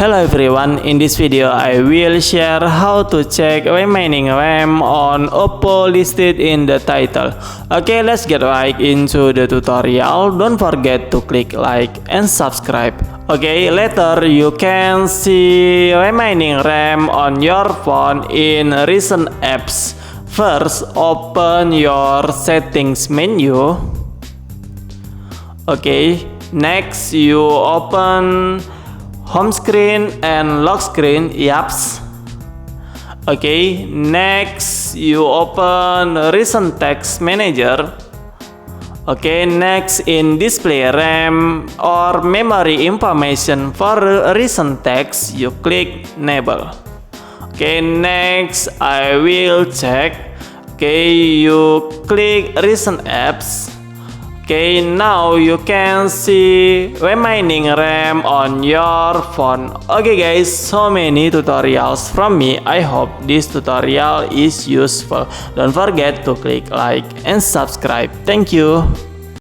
Hello everyone, in this video I will share how to check remaining RAM on Oppo listed in the title. Okay, let's get right into the tutorial. Don't forget to click like and subscribe. Okay, later you can see remaining RAM on your phone in recent apps. First, open your settings menu. Okay, next you open home screen and lock screen, yaps. Okay, next you open recent text manager. Okay, next in display RAM or memory information for recent text, you click enable. Okay, next I will check. Okay, you click recent apps. Okay, now you can see remaining RAM on your phone. Okay guys, so many tutorials from me. I hope this tutorial is useful. Don't forget to click like and subscribe. Thank you.